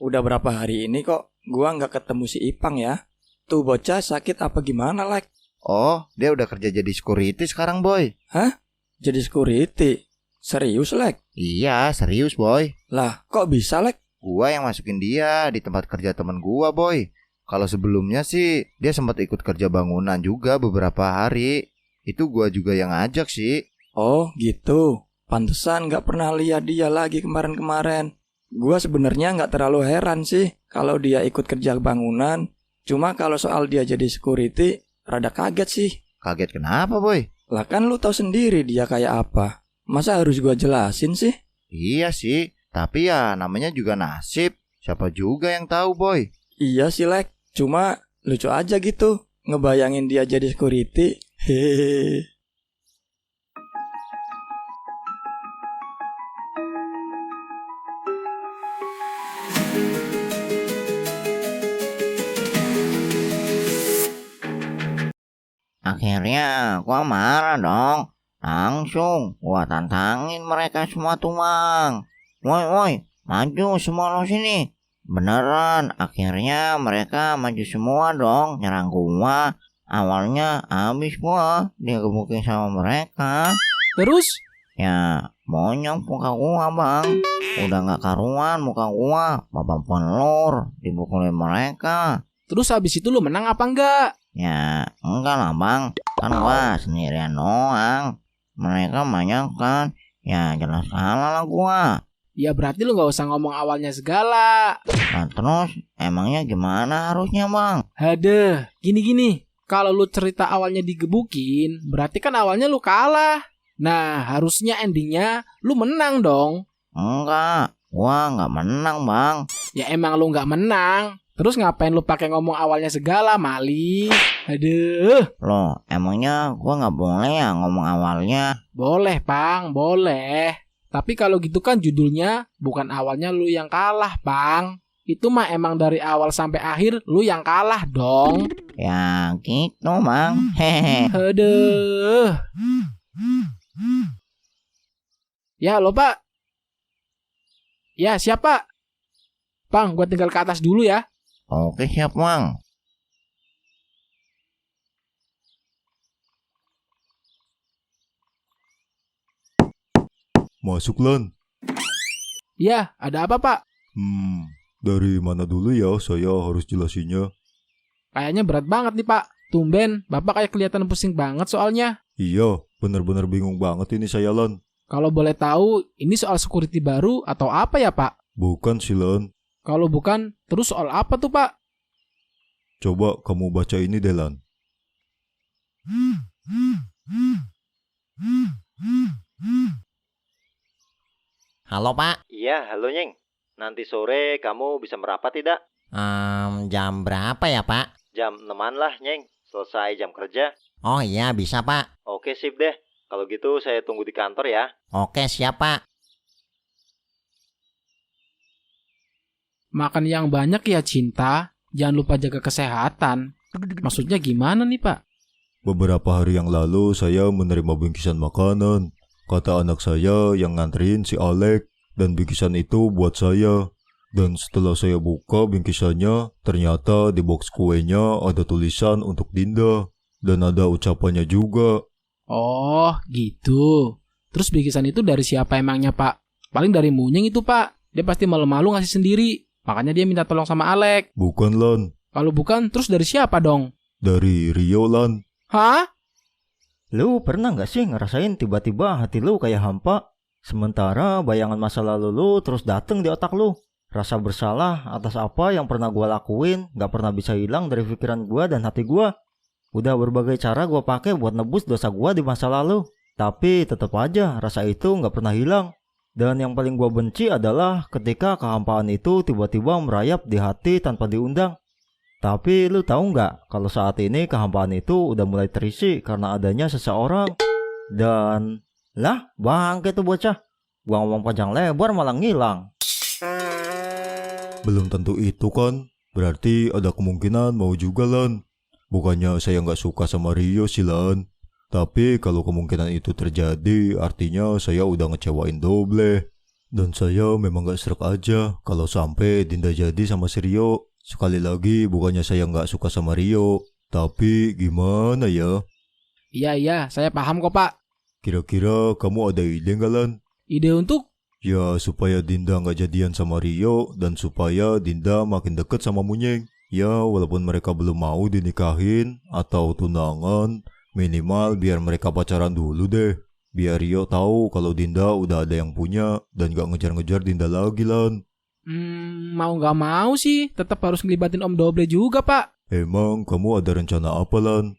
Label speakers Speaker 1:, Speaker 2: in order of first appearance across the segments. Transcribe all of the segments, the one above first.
Speaker 1: Udah berapa hari ini kok gua nggak ketemu si Ipang ya? Tuh bocah sakit apa gimana, Lek?
Speaker 2: Oh, dia udah kerja jadi security sekarang, Boy.
Speaker 1: Hah? Jadi security? Serius, Lek?
Speaker 2: Iya, serius, Boy.
Speaker 1: Lah, kok bisa, Lek?
Speaker 2: Gua yang masukin dia di tempat kerja teman gua, Boy. Kalau sebelumnya sih, dia sempat ikut kerja bangunan juga beberapa hari. Itu gua juga yang ngajak sih.
Speaker 1: Oh, gitu. Pantesan nggak pernah lihat dia lagi kemarin-kemarin. Gua sebenarnya nggak terlalu heran sih kalau dia ikut kerja bangunan. Cuma kalau soal dia jadi security, rada kaget sih.
Speaker 2: Kaget kenapa, Boy?
Speaker 1: Lah kan lu tahu sendiri dia kayak apa. Masa harus gua jelasin sih?
Speaker 2: Iya sih, tapi ya namanya juga nasib. Siapa juga yang tahu, Boy?
Speaker 1: Iya sih, Lek. Cuma lucu aja gitu ngebayangin dia jadi security. Hehehe.
Speaker 3: Akhirnya gua marah dong. Langsung gua tantangin mereka semua tuh, Mang. Woi, maju semua lo sini. Beneran, akhirnya mereka maju semua dong nyerang gua. Awalnya habis gua digebukin sama mereka.
Speaker 4: Terus?
Speaker 3: Ya, monyong muka gua, Bang. Udah gak karuan muka gua. Babak pelur dipukulin mereka.
Speaker 4: Terus habis itu lu menang apa enggak?
Speaker 3: Ya, enggak lah, Bang. Kan gua sendirian doang. Mereka banyak kan. Ya, jelas kalah lah gua.
Speaker 4: Ya berarti lu gak usah ngomong awalnya segala.
Speaker 3: Nah, terus emangnya gimana harusnya, Bang?
Speaker 4: Hadeh, gini. Kalau lu cerita awalnya digebukin, berarti kan awalnya lu kalah. Nah, harusnya endingnya lu menang dong.
Speaker 3: Enggak, gua nggak menang, Bang.
Speaker 4: Ya emang lu gak menang. Terus ngapain lu pakai ngomong awalnya segala, Mali? Aduh.
Speaker 3: Loh, emangnya gua nggak boleh ya ngomong awalnya?
Speaker 4: Boleh, Pang, boleh. Tapi kalau gitu kan judulnya bukan awalnya lu yang kalah, Pang. Itu mah emang dari awal sampai akhir lu yang kalah dong.
Speaker 3: Ya gitu, Bang. Hehe.
Speaker 4: Aduh. Ya, lo, Pak. Ya, siapa? Pang, gua tinggal ke atas dulu ya.
Speaker 3: Oke, siap, Bang.
Speaker 5: Masuk, Lan.
Speaker 4: Ya, ada apa, Pak?
Speaker 5: Dari mana dulu ya saya harus jelasinnya?
Speaker 4: Kayaknya berat banget nih, Pak. Tumben, Bapak kayak kelihatan pusing banget soalnya.
Speaker 5: Iya, benar-benar bingung banget ini saya, Lan.
Speaker 4: Kalau boleh tahu, ini soal security baru atau apa ya, Pak?
Speaker 5: Bukan sih, Lan.
Speaker 4: Kalau bukan, terus soal apa tuh, Pak?
Speaker 5: Coba kamu baca ini deh, Lan.
Speaker 3: Halo, Pak.
Speaker 2: Iya, halo, Nyeng. Nanti sore kamu bisa merapat tidak?
Speaker 3: Jam berapa ya, Pak?
Speaker 2: Jam 6-an lah, Nyeng. Selesai jam kerja.
Speaker 3: Oh iya, bisa, Pak.
Speaker 2: Oke, sip deh. Kalau gitu saya tunggu di kantor ya.
Speaker 3: Oke, siap, Pak.
Speaker 4: Makan yang banyak ya, Cinta. Jangan lupa jaga kesehatan. Maksudnya gimana nih, Pak?
Speaker 5: Beberapa hari yang lalu saya menerima bingkisan makanan. Kata anak saya yang nganterin si Alek, dan bingkisan itu buat saya. Dan setelah saya buka bingkisannya, ternyata di box kuenya ada tulisan untuk Dinda. Dan ada ucapannya juga.
Speaker 4: Oh, gitu. Terus bingkisan itu dari siapa emangnya, Pak? Paling dari Munyeng itu, Pak. Dia pasti malu-malu ngasih sendiri. Makanya dia minta tolong sama Alek.
Speaker 5: Bukan, Lan.
Speaker 4: Kalau bukan, terus dari siapa dong?
Speaker 5: Dari Rio, Lan.
Speaker 4: Hah?
Speaker 6: Lu pernah gak sih ngerasain tiba-tiba hati lu kayak hampa? Sementara bayangan masa lalu lu terus dateng di otak lu. Rasa bersalah atas apa yang pernah gua lakuin gak pernah bisa hilang dari pikiran gua dan hati gua. Udah berbagai cara gua pakai buat nebus dosa gua di masa lalu. Tapi tetap aja rasa itu gak pernah hilang. Dan yang paling gua benci adalah ketika kehampaan itu tiba-tiba merayap di hati tanpa diundang. Tapi lu tahu nggak kalau saat ini kehampaan itu udah mulai terisi karena adanya seseorang. Dan lah bangke tuh bocah. Gua ngomong panjang lebar malah ngilang.
Speaker 5: Belum tentu itu kan. Berarti ada kemungkinan mau juga, Lan. Bukannya saya nggak suka sama Rio sih, Lan. Tapi kalau kemungkinan itu terjadi, artinya saya udah ngecewain Doble. Dan saya memang gak serak aja kalau sampai Dinda jadi sama si Rio. Sekali lagi bukannya saya gak suka sama Rio, tapi gimana ya?
Speaker 4: Iya, saya paham kok Pak.
Speaker 5: Kira-kira kamu ada ide gak, Lan?
Speaker 4: Ide untuk?
Speaker 5: Ya supaya Dinda gak jadian sama Rio dan supaya Dinda makin deket sama Munyeng. Ya walaupun mereka belum mau dinikahin atau tunangan, minimal biar mereka pacaran dulu deh. Biar Rio tahu kalau Dinda udah ada yang punya dan gak ngejar-ngejar Dinda lagi, Lan.
Speaker 4: Mau gak mau sih, tetap harus ngelibatin Om Doble juga Pak.
Speaker 5: Emang kamu ada rencana apa, Lan?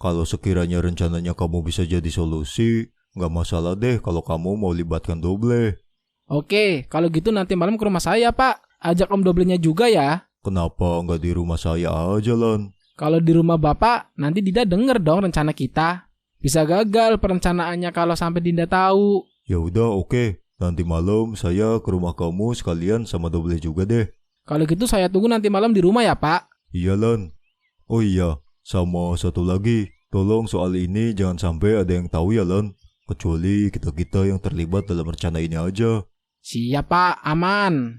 Speaker 5: Kalau sekiranya rencananya kamu bisa jadi solusi, gak masalah deh kalau kamu mau libatkan Doble.
Speaker 4: Oke, kalau gitu nanti malam ke rumah saya Pak. Ajak Om Doblenya juga ya.
Speaker 5: Kenapa nggak di rumah saya aja, Lan?
Speaker 4: Kalau di rumah Bapak, nanti Dinda denger dong rencana kita. Bisa gagal perencanaannya kalau sampai Dinda tahu.
Speaker 5: Ya udah, oke. Nanti malam saya ke rumah kamu sekalian sama Doble juga deh.
Speaker 4: Kalau gitu saya tunggu nanti malam di rumah ya Pak.
Speaker 5: Iya, Lan. Oh iya, sama satu lagi. Tolong soal ini jangan sampai ada yang tahu ya, Lan. Kecuali kita-kita yang terlibat dalam rencana ini aja.
Speaker 4: Siap Pak, aman.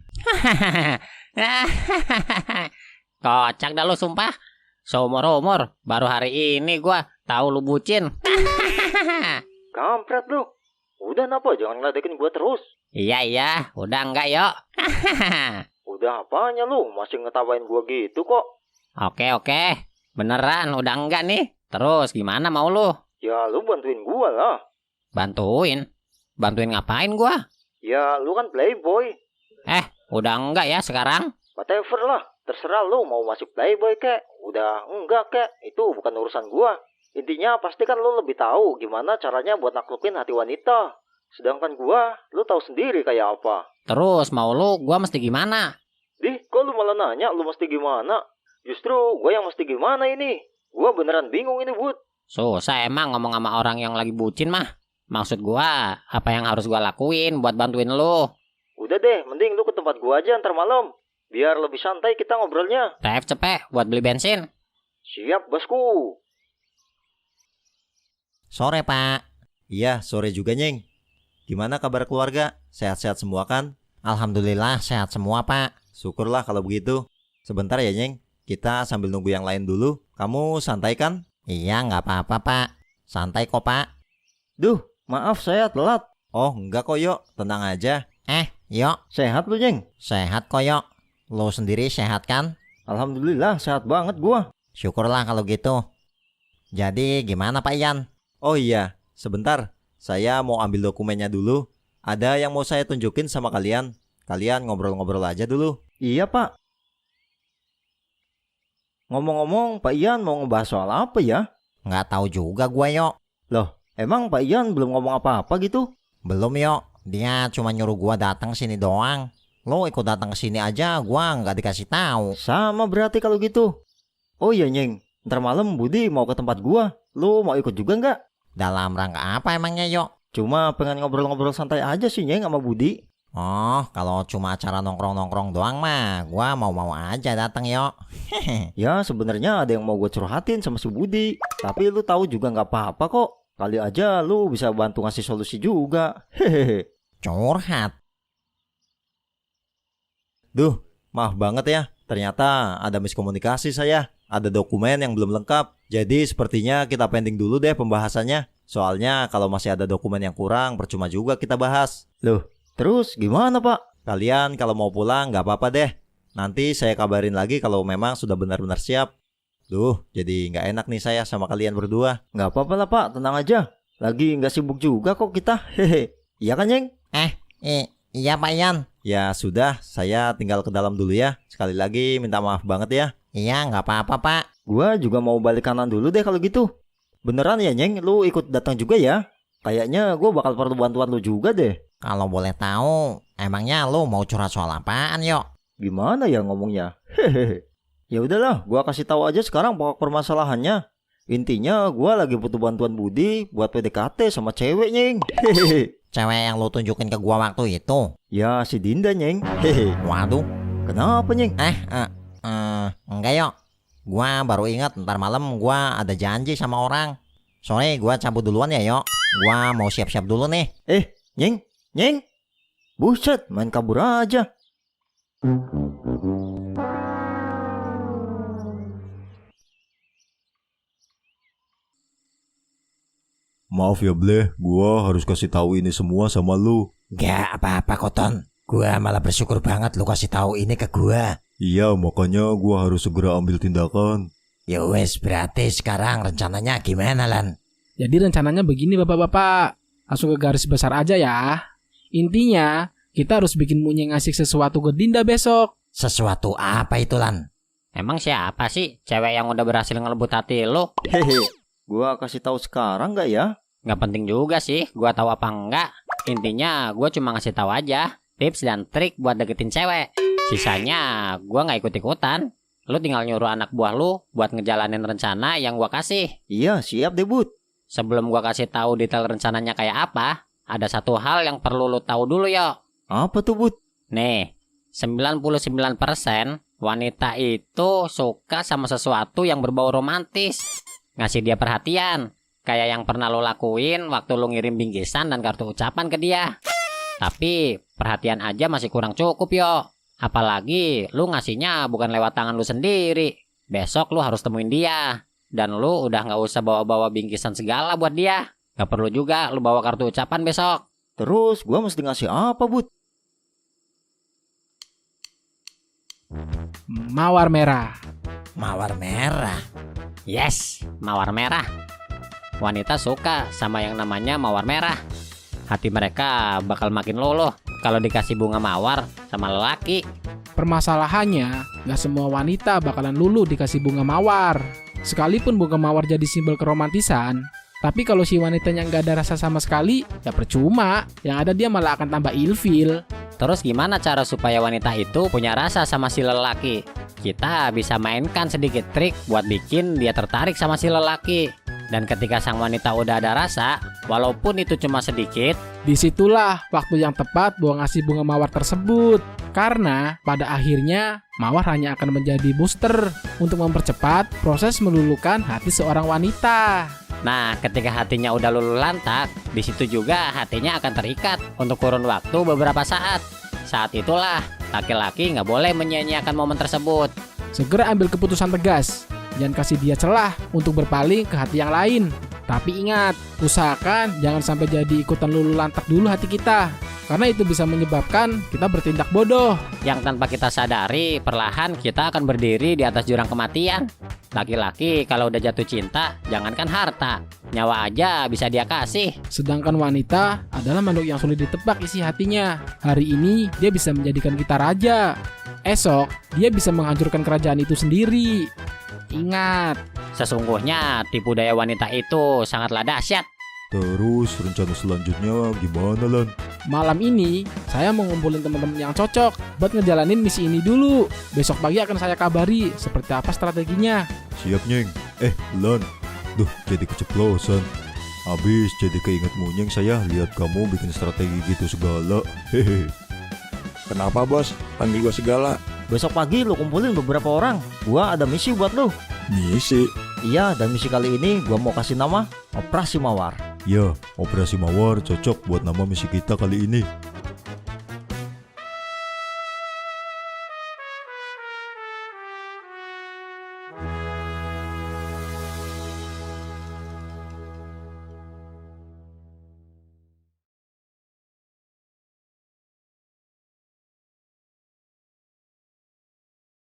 Speaker 7: Kocak dah lu sumpah. Seumur-umur baru hari ini gua tahu lu bucin.
Speaker 6: Kampret lu. Udah napa jangan ngeladekin gua terus.
Speaker 7: Iya, udah enggak yuk.
Speaker 6: Udah apanya lu masih ngetawain gua gitu kok.
Speaker 7: Oke. Beneran udah enggak nih. Terus gimana mau lu?
Speaker 6: Ya lu bantuin gua lah.
Speaker 7: Bantuin? Bantuin ngapain gua?
Speaker 6: Ya lu kan playboy.
Speaker 7: Udah enggak ya sekarang?
Speaker 6: Whatever lah. Terserah lu mau masuk playboy kek. Udah enggak kek. Itu bukan urusan gua. Intinya pasti kan lu lebih tahu gimana caranya buat naklukin hati wanita. Sedangkan gua, lu tahu sendiri kayak apa.
Speaker 7: Terus mau lu gua mesti gimana?
Speaker 6: Kok lu malah nanya lu mesti gimana? Justru gua yang mesti gimana ini. Gua beneran bingung ini, Bud.
Speaker 7: Susah emang ngomong sama orang yang lagi bucin mah. Maksud gua, apa yang harus gua lakuin buat bantuin lu?
Speaker 6: Udah deh, mending lu ke tempat gua aja ntar malam. Biar lebih santai kita ngobrolnya.
Speaker 7: TF cepet buat beli bensin.
Speaker 6: Siap, bosku.
Speaker 8: Sore, Pak. Iya, sore juga, Nyeng. Gimana kabar keluarga? Sehat-sehat semua kan?
Speaker 7: Alhamdulillah sehat semua, Pak.
Speaker 8: Syukurlah kalau begitu. Sebentar ya, Nyeng. Kita sambil nunggu yang lain dulu. Kamu santai kan?
Speaker 7: Iya, nggak apa-apa, Pak. Santai kok, Pak.
Speaker 6: Duh, maaf saya telat.
Speaker 8: Oh, enggak kok, Yok. Tenang aja.
Speaker 7: Yok,
Speaker 6: Sehat lu, Nyeng?
Speaker 7: sehat kok, Yok. Lo sendiri sehat kan?
Speaker 6: Alhamdulillah, sehat banget gua.
Speaker 7: Syukurlah kalau gitu. Jadi gimana Pak Ian?
Speaker 8: Oh iya, sebentar. Saya mau ambil dokumennya dulu. Ada yang mau saya tunjukin sama kalian. Kalian ngobrol-ngobrol aja dulu.
Speaker 6: Iya, Pak. Ngomong-ngomong, Pak Ian mau ngebahas soal apa ya?
Speaker 7: Nggak tahu juga gua, Yok.
Speaker 6: Emang Pak Ian belum ngomong apa-apa gitu?
Speaker 7: Belum, Yok. Dia cuma nyuruh gua datang sini doang. Lo ikut datang ke sini aja, gua nggak dikasih tahu.
Speaker 6: Sama berarti kalau gitu. Oh iya, Nyeng. Ntar malam Budi mau ke tempat gua. Lu mau ikut juga nggak?
Speaker 7: Dalam rangka apa emangnya, Yok?
Speaker 6: Cuma pengen ngobrol-ngobrol santai aja sih, Nyeng, sama Budi.
Speaker 7: Oh, kalau cuma acara nongkrong-nongkrong doang mah, gua mau-mau aja datang, Yok.
Speaker 6: Ya, sebenarnya ada yang mau gue curhatin sama si Budi. Tapi lu tahu juga nggak apa-apa kok. Kali aja lu bisa bantu ngasih solusi juga. Hehehe.
Speaker 7: Curhat.
Speaker 8: Duh, maaf banget ya. Ternyata ada miskomunikasi saya. Ada dokumen yang belum lengkap. Jadi sepertinya kita pending dulu deh pembahasannya. Soalnya kalau masih ada dokumen yang kurang, percuma juga kita bahas.
Speaker 6: Terus gimana, Pak?
Speaker 8: Kalian kalau mau pulang nggak apa-apa deh. Nanti saya kabarin lagi kalau memang sudah benar-benar siap. Duh, jadi nggak enak nih saya sama kalian berdua.
Speaker 6: Nggak apa-apa lah, Pak. Tenang aja. Lagi nggak sibuk juga kok kita. Hehe. Iya kan, Nyeng?
Speaker 7: Iya Pak Ian.
Speaker 8: Ya sudah, saya tinggal ke dalam dulu ya. Sekali lagi minta maaf banget ya.
Speaker 7: Iya, nggak apa-apa Pak.
Speaker 6: Gua juga mau balik kanan dulu deh kalau gitu. Beneran ya, Nyeng? Lu ikut datang juga ya? Kayaknya gua bakal perlu bantuan lu juga deh.
Speaker 7: Kalau boleh tahu, emangnya lo mau curhat soal apaan, Yok?
Speaker 6: Gimana ya ngomongnya? Hehehe. Ya udahlah, gua kasih tahu aja sekarang pokok permasalahannya. Intinya gua lagi butuh bantuan Budi buat PDKT sama cewek, Nyeng. Hehehe.
Speaker 7: Cewek yang lo tunjukin ke gua waktu itu?
Speaker 6: Ya si Dinda, Nyeng. Hehe.
Speaker 7: Waduh.
Speaker 6: Kenapa, Nyeng?
Speaker 7: Enggak, Yok. Gua baru ingat ntar malam gua ada janji sama orang. Sorry, gua cabut duluan ya, Yok. Gua mau siap-siap dulu nih.
Speaker 6: Nyeng. Buset, main kabur aja.
Speaker 5: Maaf ya Bleh, gua harus kasih tahu ini semua sama lu.
Speaker 7: Gak apa-apa Koton. Gua malah bersyukur banget lu kasih tahu ini ke gua.
Speaker 5: Iya, makanya gua harus segera ambil tindakan.
Speaker 7: Ya wes, berarti sekarang rencananya gimana Lan?
Speaker 4: Jadi rencananya begini bapak-bapak. Langsung ke garis besar aja ya. Intinya, kita harus bikin Munyeng ngasih sesuatu ke Dinda besok.
Speaker 7: Sesuatu apa itu Lan?
Speaker 9: Emang siapa sih cewek yang udah berhasil ngelebut hati lo?
Speaker 6: Hehe, gua kasih tahu sekarang nggak ya?
Speaker 9: Nggak penting juga sih gua tahu apa enggak. Intinya gua cuma ngasih tahu aja tips dan trik buat deketin cewek. Sisanya gua nggak ikut-ikutan. Lu tinggal nyuruh anak buah lu buat ngejalanin rencana yang gua kasih.
Speaker 6: Iya, siap deh Bud.
Speaker 9: Sebelum gua kasih tahu detail rencananya kayak apa, ada satu hal yang perlu lu tahu dulu yo.
Speaker 6: Apa tuh Bud?
Speaker 9: Nih, 99% wanita itu suka sama sesuatu yang berbau romantis. Ngasih dia perhatian, kayak yang pernah lo lakuin waktu lo ngirim bingkisan dan kartu ucapan ke dia. Tapi perhatian aja masih kurang cukup yo. Apalagi lo ngasihnya bukan lewat tangan lo sendiri. Besok lo harus temuin dia. Dan lo udah gak usah bawa-bawa bingkisan segala buat dia. Gak perlu juga lo bawa kartu ucapan besok.
Speaker 6: Terus gua mesti ngasih apa Bud?
Speaker 4: Mawar merah.
Speaker 7: Mawar merah.
Speaker 9: Yes, mawar merah. Wanita suka sama yang namanya mawar merah. Hati mereka bakal makin luluh kalau dikasih bunga mawar sama lelaki.
Speaker 4: Permasalahannya, gak semua wanita bakalan luluh dikasih bunga mawar. Sekalipun bunga mawar jadi simbol keromantisan, tapi kalau si wanitanya nggak ada rasa sama sekali, ya percuma. Yang ada dia malah akan tambah ilfil.
Speaker 9: Terus gimana cara supaya wanita itu punya rasa sama si lelaki? Kita bisa mainkan sedikit trik buat bikin dia tertarik sama si lelaki. Dan ketika sang wanita udah ada rasa, walaupun itu cuma sedikit,
Speaker 4: Disitulah waktu yang tepat buat ngasih bunga mawar tersebut. Karena pada akhirnya mawar hanya akan menjadi booster untuk mempercepat proses meluluhkan hati seorang wanita.
Speaker 9: nah ketika hatinya udah luluh lantak, di situ juga hatinya akan terikat untuk kurun waktu beberapa saat. Saat itulah laki-laki nggak boleh menyia-nyiakan momen tersebut.
Speaker 4: Segera ambil keputusan tegas. Jangan kasih dia celah untuk berpaling ke hati yang lain. Tapi ingat, usahakan jangan sampai jadi ikutan luluh lantak dulu hati kita. Karena itu bisa menyebabkan kita bertindak bodoh.
Speaker 9: Yang tanpa kita sadari, perlahan kita akan berdiri di atas jurang kematian. Laki-laki kalau udah jatuh cinta, jangankan harta, nyawa aja bisa dia kasih.
Speaker 4: Sedangkan wanita adalah makhluk yang sulit ditebak isi hatinya. Hari ini dia bisa menjadikan kita raja. Esok dia bisa menghancurkan kerajaan itu sendiri. Ingat,
Speaker 9: Sesungguhnya tipu daya wanita itu sangatlah dahsyat.
Speaker 5: Terus rencana selanjutnya gimana Lan?
Speaker 4: malam ini saya mau ngumpulin teman-teman yang cocok buat ngejalanin misi ini dulu. Besok pagi akan saya kabari seperti apa strateginya.
Speaker 5: Siap Nyeng. Lan, duh jadi keceplosan. Habis jadi keinget Munyeng saya lihat kamu bikin strategi gitu segala. Hehe.
Speaker 1: Kenapa bos? Panggil gua segala.
Speaker 6: Besok pagi lu kumpulin beberapa orang. Gua ada misi buat lu.
Speaker 1: Misi.
Speaker 6: Iya, dan misi kali ini gua mau kasih nama Operasi Mawar.
Speaker 5: Ya, Operasi Mawar cocok buat nama misi kita kali ini.